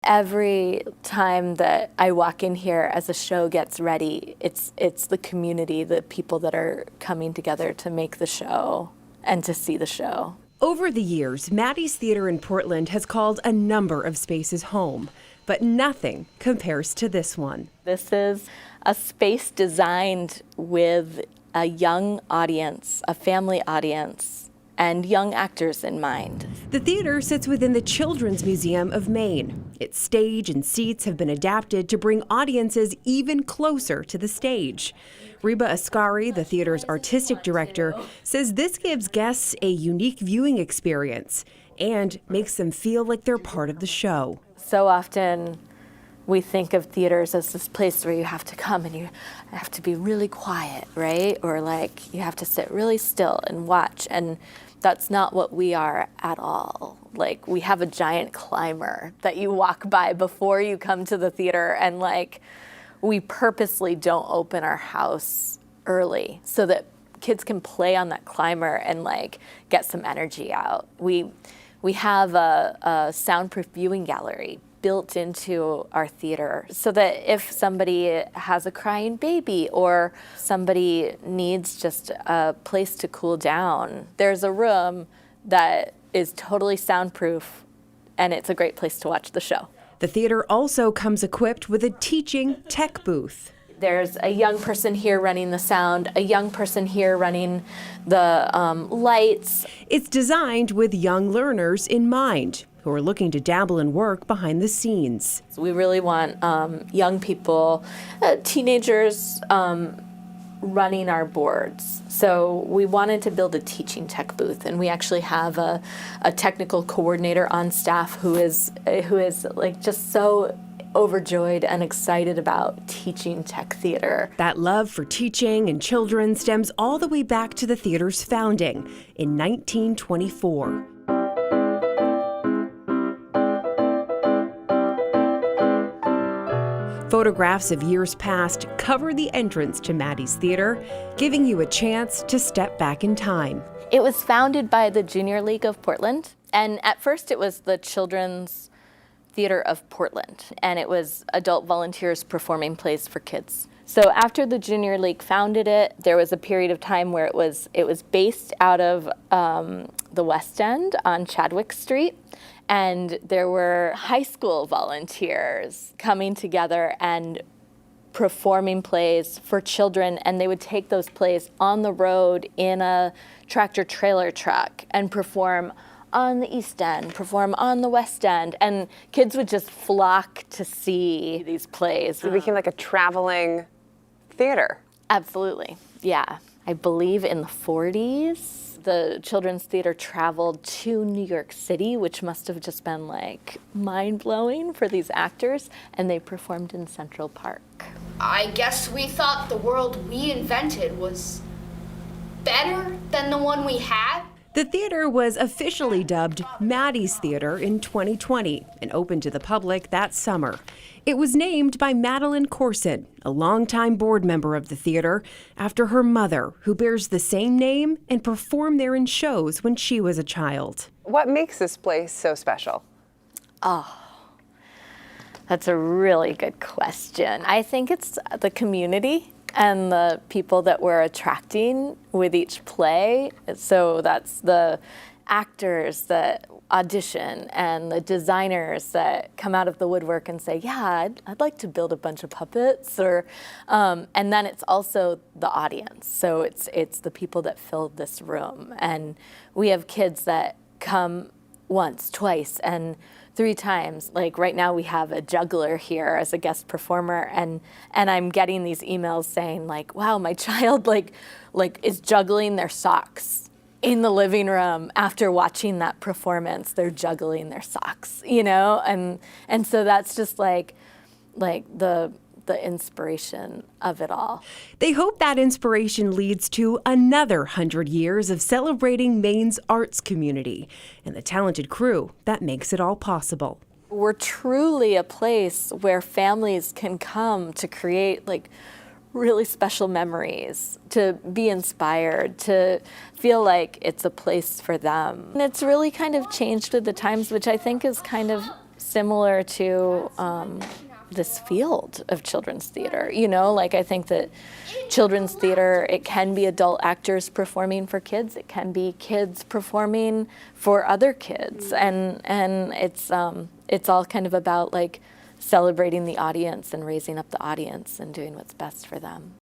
Every time that I walk in here as a show gets ready, it's the community, the people that are coming together to make the show and to see the show. Over the years, Maddy's Theater in Portland has called a number of spaces home, but nothing compares to this one. This is a space designed with a young audience, a family audience, and young actors in mind. The theater sits within the Children's Museum of Maine. Its stage and seats have been adapted to bring audiences even closer to the stage. Reba Ascari, the theater's artistic director, says this gives guests a unique viewing experience and makes them feel like they're part of the show. So often we think of theaters as this place where you have to come and you have to be really quiet, right? Or like you have to sit really still and watch, and that's not what we are at all. Like, we have a giant climber that you walk by before you come to the theater, and like, we purposely don't open our house early so that kids can play on that climber and like get some energy out. We have a soundproof viewing gallery built into our theater so that if somebody has a crying baby or somebody needs just a place to cool down, there's a room that is totally soundproof, and it's a great place to watch the show. The theater also comes equipped with a teaching tech booth. There's a young person here running the sound, a young person here running the lights. It's designed with young learners in mind, who are looking to dabble in work behind the scenes. So we really want young people, teenagers, running our boards. So we wanted to build a teaching tech booth, and we actually have a technical coordinator on staff who is like just so overjoyed and excited about teaching tech theater. That love for teaching and children stems all the way back to the theater's founding in 1924. Photographs of years past cover the entrance to Maddy's Theater, giving you a chance to step back in time. It was founded by the Junior League of Portland, and at first it was the Children's Theater of Portland, and it was adult volunteers performing plays for kids. So after the Junior League founded it, there was a period of time where it was based out of the West End on Chadwick Street, and there were high school volunteers coming together and performing plays for children, and they would take those plays on the road in a tractor trailer truck and perform on the East End, perform on the West End, and kids would just flock to see these plays. It became like a traveling theater. Absolutely, yeah. I believe in the 40s, the Children's Theater traveled to New York City, which must have just been like mind-blowing for these actors, and they performed in Central Park. I guess we thought the world we invented was better than the one we had. The theater was officially dubbed Maddy's Theater in 2020 and opened to the public that summer. It was named by Madeline Corson, a longtime board member of the theater, after her mother, who bears the same name and performed there in shows when she was a child. What makes this place so special? Oh, that's a really good question. I think it's the community and the people that we're attracting with each play. So that's the actors that audition and the designers that come out of the woodwork and say, yeah, I'd like to build a bunch of puppets, or and then it's also the audience. So it's the people that filled this room. And we have kids that come once, twice, and 3 times. Like right now we have a juggler here as a guest performer, and I'm getting these emails saying like, wow, my child like is juggling their socks in the living room after watching that performance. They're juggling their socks, you know? And so that's just like the inspiration of it all. They hope that inspiration leads to another 100 years of celebrating Maine's arts community and the talented crew that makes it all possible. We're truly a place where families can come to create like really special memories, to be inspired, to feel like it's a place for them. And it's really kind of changed with the times, which I think is kind of similar to this field of children's theater. You know, like I think that children's theater, it can be adult actors performing for kids, it can be kids performing for other kids, and it's all kind of about like celebrating the audience and raising up the audience and doing what's best for them.